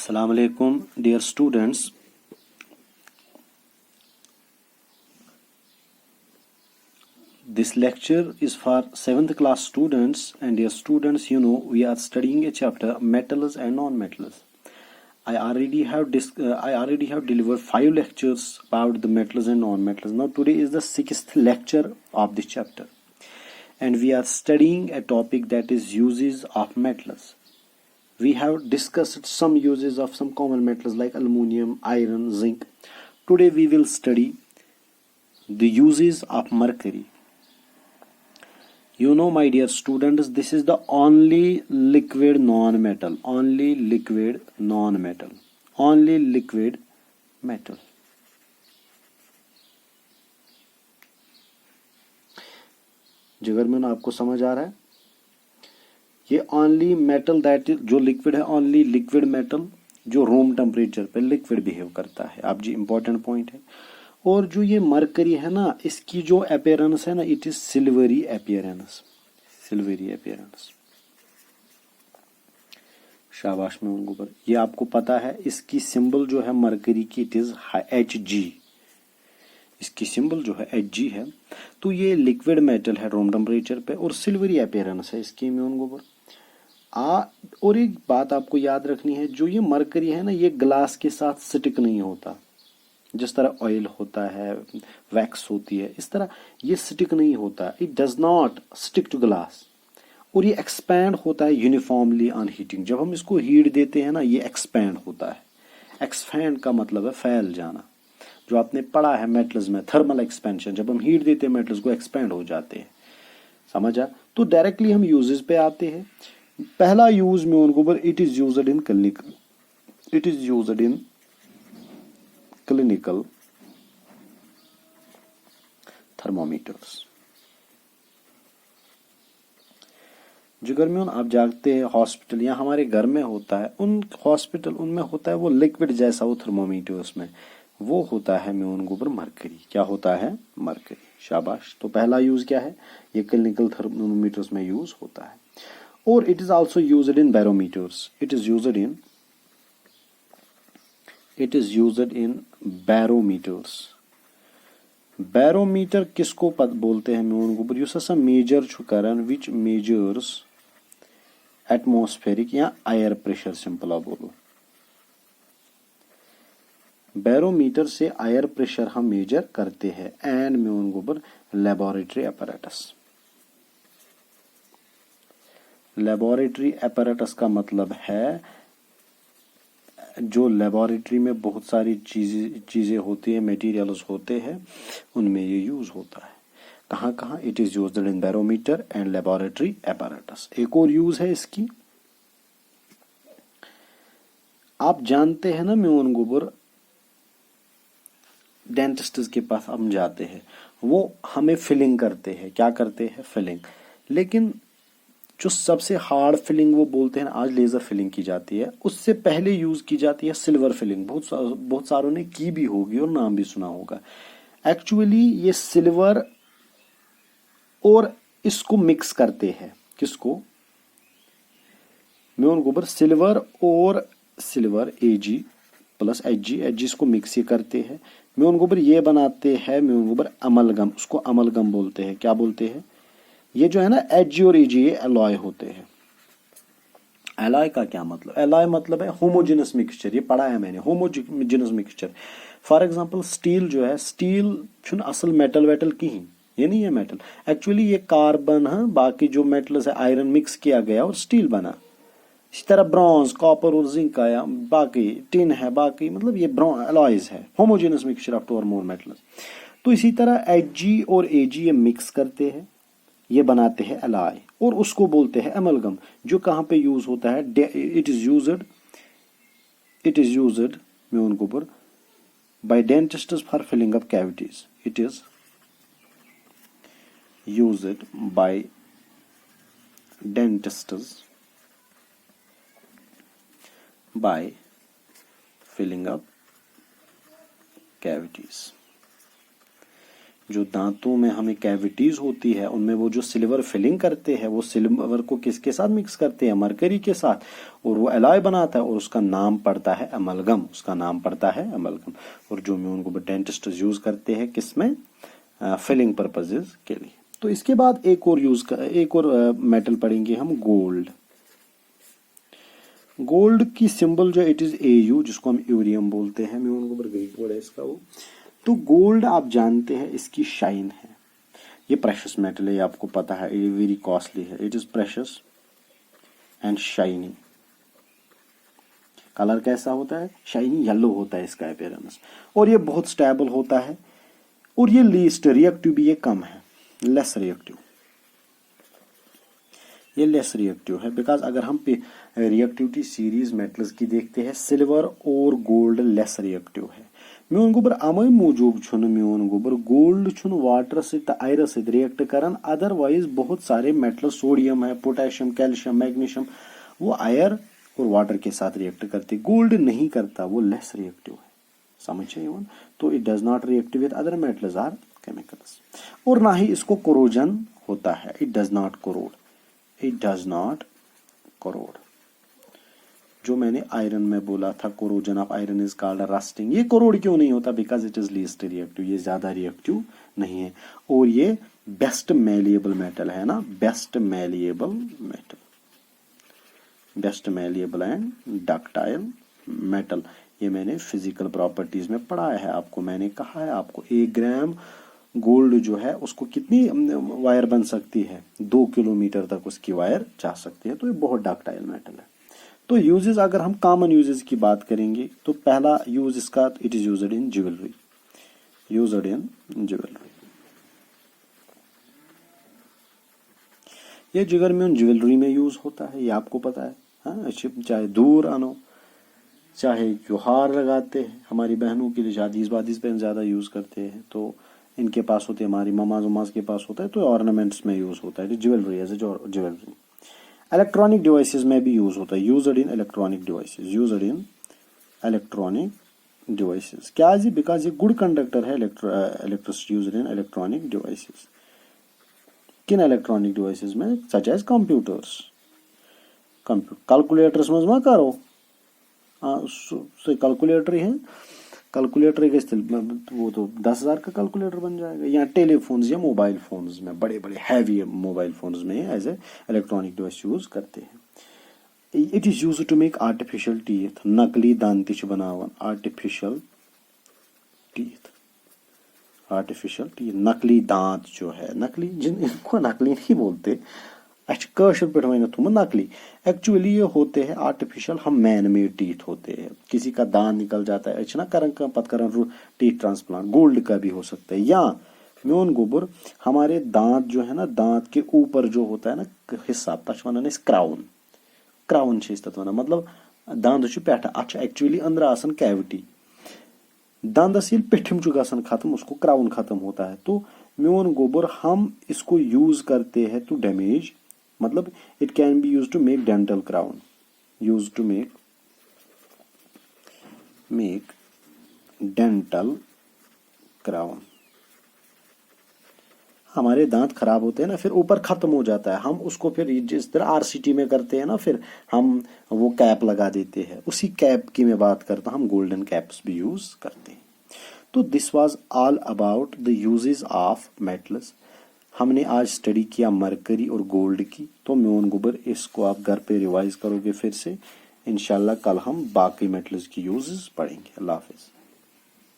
Assalamu alaikum, dear students. This lecture is for 7th class students, and dear students, we are studying a chapter metals and non-metals. I already have delivered 5 lectures about the metals and non-metals. Now today is the 6th lecture of this chapter, and we are studying a topic that is uses of metals. We have discussed some uses of some common metals like aluminum, iron, zinc. Today we will study the uses of mercury. You know, my dear students, this is the only liquid non-metal. Only liquid non-metal. Only liquid metal. जिगर में आपको समझ आ रहा है? ये only metal that जो liquid है, only liquid metal जो रूम टेम्परेचर पे लिक्विड बिहेव करता है। आप जी इंपॉर्टेंट पॉइंट है। और जो ये मरकरी है ना, इसकी जो अपीयरेंस है ना, it is silvery appearance. Silvery appearance. शाबाश में उनको पर ये आपको पता है, इसकी सिंबल जो है मरकरी की, इट इज Hg। इसकी सिंबल जो है Hg है। तो ये लिक्विड मेटल है रूम टेम्परेचर पे और सिल्वरी अपीयरेंस है इसकी म्यून गोबर। और एक बात आपको याद रखनी है, जो ये मरकरी है ना, ये ग्लास के साथ स्टिक नहीं होता। जिस तरह ऑयल होता है, वैक्स होती है, इस तरह ये स्टिक नहीं होता। It does not stick to glass. और ये एक्सपैंड होता है यूनिफॉर्मली ऑन हीटिंग। जब हम इसको हीट देते हैं ना, ये एक्सपैंड होता है। एक्सपैंड का मतलब है फैल जाना। जो आपने पढ़ा है मेटल्स में, थर्मल एक्सपेंशन, जब हम हीट देते हैं मेटल्स को, एक्सपैंड हो जाते हैं। समझा? तो डायरेक्टली हम यूजेस पे आते हैं। पहला यूज में उनको पर it is used in clinical. It is used in clinical thermometers. जिगर में आप जागते हैं हॉस्पिटल या हमारे घर में होता है, उन हॉस्पिटल उनमें होता है वो लिक्विड जैसा, वो थर्मोमीटर्स में वो होता है म्यून गोबर मरकरी। क्या होता है? मरकरी। शाबाश। तो पहला यूज क्या है? ये क्लिनिकल थर्मोमीटर्स में यूज होता है। और it is also used in barometers. It is used in barometers. Barometer किसको बोलते हैं म्यून गोबर? युस हसा मेजर छु करन, विच मेजर्स एटमॉस्फेरिक या एयर प्रेशर। सिंपल बोलो, बैरोमीटर से एयर प्रेशर हम मेजर करते हैं। एंड म्यून गोबर लेबोरेटरी अपैरेटस। लेबोरेटरी अपैरेटस का मतलब है जो लेबोरेटरी में बहुत सारी चीजें होती है, मटेरियल्स होते हैं, उनमें ये यूज होता है। कहाँ कहाँ? It is used in barometer and laboratory apparatus. एक और यूज है इसकी, आप जानते हैं ना म्यून गोबर, डेंटिस्ट के पास हम जाते हैं, वो हमें फिलिंग करते हैं। क्या करते हैं? फिलिंग। लेकिन जो सबसे हार्ड फिलिंग वो बोलते हैं आज लेजर फिलिंग की जाती है, उससे पहले यूज की जाती है सिल्वर फिलिंग। बहुत सारों ने की भी होगी और नाम भी सुना होगा। एक्चुअली ये सिल्वर और इसको मिक्स करते हैं। किसको? म्यून गोबर सिल्वर और सिल्वर Ag प्लस Hg इसको मिक्स ही करते हैं। म्यून गोबर ये बनाते हैं म्यून गोबर अमलगम। उसको अमलगम बोलते हैं। क्या बोलते हैं? ये जो है ना Hg और Ag, ये एलॉय होते हैं। एलॉय का क्या मतलब? एलॉय मतलब है होमोजेनस मिक्सचर। ये पढ़ा है मैंने, homogeneous mixture. For example steel जो है, स्टील छुन असल मेटल वेटल कहीं, ये नहीं है मेटल। एक्चुअली ये कार्बन है, बाकी जो मेटल्स है आयरन मिक्स किया गया और स्टील बना। इसी तरह ब्रॉन्ज, कॉपर और जिंक आया, बाकी टिन है, बाकी मतलब ये एलॉयज है, होमोजेनस मिक्सचर ऑफ 2 और मोर मेटल्स। तो इसी तरह Hg और Ag ये मिक्स करते हैं, ये बनाते हैं एलॉय, और उसको बोलते हैं एमलगम। जो कहाँ पे यूज होता है? इट इज यूज्ड म्यून गोबर by dentists for filling up cavities. It is used by dentists by filling up cavities। जो दांतों में हमें कैविटीज होती है उनमें वो जो सिल्वर फिलिंग करते हैं वो सिल्वर को किसके साथ मिक्स करते हैं, मरकरी के साथ, और वो एलॉय बनाता है और उसका नाम पड़ता है अमलगम, उसका नाम पड़ता है अमलगम। और जो म्यून गोबर डेंटिस्ट यूज करते हैं किसमें, फिलिंग पर्पजेज के लिए। तो इसके बाद एक और मेटल पढ़ेंगे हम, गोल्ड। गोल्ड की सिंबल जो इट इज AU, जिसको हम यूरियम बोलते हैं, म्यून गोबर ग्रीक वर्ड है इसका वो। तो गोल्ड आप जानते हैं इसकी शाइन है, ये प्रेशियस मेटल है, ये आपको पता है, ये वेरी कॉस्टली है, it is precious and shiny. Colour कैसा होता है, शाइनी येलो होता है इसका अपीयरेंस, और ये बहुत स्टेबल होता है, और ये लीस्ट रिएक्टिव भी ये कम है, लेस रिएक्टिव, ये लेस रिएक्टिव है। बिकॉज अगर हम रिएक्टिविटी सीरीज मेटल्स की देखते हैं, सिल्वर और गोल्ड लेस रिएक्टिव है। म्यून गोबर अमे मूजूब म्यून गोबर गोल्ड वाटर से आयरन से रिएक्ट करन, अदरवाइज बहुत सारे मेटल, सोडियम है, पोटेशियम, कैल्शियम, मैग्नीशियम, वो आयर और वाटर के साथ रिएक्ट करते, गोल्ड नहीं करता, वो लेस रिएक्टिव है, समझे यवन। तो it does not react with other metals or chemicals, और ना ही इसको कोरोजन होता है, it does not corrode, it does not corrode. जो मैंने आयरन में बोला था, corrosion of iron is called rusting, ये कोरोड क्यों नहीं होता, because it is least reactive, ये ज्यादा रिएक्टिव नहीं है, और ये बेस्ट मैलिएबल मेटल है ना, best malleable metal, best malleable and ductile metal. ये मैंने फिजिकल प्रॉपर्टीज में पढ़ाया है आपको, मैंने कहा है आपको 1 ग्राम गोल्ड जो है उसको कितनी वायर बन सकती है, 2 किलोमीटर तक उसकी वायर जा सकती है, तो ये बहुत डक्टाइल मेटल है। तो यूजेस, अगर हम कॉमन यूजेस की बात करेंगे तो पहला यूज इसका, it is used in jewellery, used in jewellery. ये जिगर में ज्वेलरी में यूज होता है, ये आपको पता है, हाँ, चाहे दूर आनो, चाहे त्योहार लगाते हैं, हमारी बहनों के लिए शादीज वादीज पे ज्यादा यूज करते हैं, तो इनके पास होते हैं, हमारी ममाज उमाज के पास होता है, तो ऑर्नामेंट्स में यूज होता है, jewellery as a jewellery. Electronic devices में भी यूज होता है, used in electronic devices, used in electronic devices. क्या जी, बिकॉज ये गुड कंडक्टर है, electricity used in electronic devices. किन इलेक्ट्रॉनिक डिवाइसेस में, सच एज कंप्यूटर्स, कैलकुलेटर्स में मा करो, कैलकुलेटर ही है, कैलकुलेटर वो तो 10,000 का कैलकुलेटर बन जाएगा, या टेलीफोन्स या मोबाइल फोन्स में, बड़े बड़े हैवी मोबाइल फोन्स में as a electronic device use करते हैं। It is used to make artificial teeth, नकली दांत बनावन, आर्टिफिशियल टीथ, आर्टिफिशियल टीथ, नकली दांत जो है, नकली, जिनको नकली नहीं बोलते, कशर पे नकली, एक्चुअली ये होते हैं आर्टिफिशियल, हम मैन मेड टीथ होते हैं। किसी का दांत निकल जाता है, ना करन टीथ ट्रांसप्लांट, गोल्ड का भी हो सकता है, या म्यून गोबर हमारे दांत जो है ना, दांत के ऊपर जो होता है ना हिस्सा, तथ वन क्राउन, क्राउन मतलब दांत पे एक्चुअली अंदर आसन कैविटी, दांदस ये पेठिम गसन खत्म, उसको क्राउन खत्म होता है। तो म्यून गोबर हम इसको यूज करते हैं टू डैमेज, मतलब it can be use to make dental crown, use to make dental crown. हमारे दांत खराब होते हैं ना, फिर ऊपर खत्म हो जाता है, हम उसको फिर जिस तरह RCT में करते हैं ना, फिर हम वो कैप लगा देते हैं, उसी कैप की मैं बात करता हूं, हम गोल्डन कैप्स भी यूज करते हैं। तो this was all about the uses of metals. हमने आज स्टडी किया मरकरी और गोल्ड की, तो म्यून गोबर इसको आप घर पे रिवाइज करोगे फिर से, इंशाल्लाह कल हम बाकी मेटल्स की यूजेस पढ़ेंगे। अल्लाह हाफिज।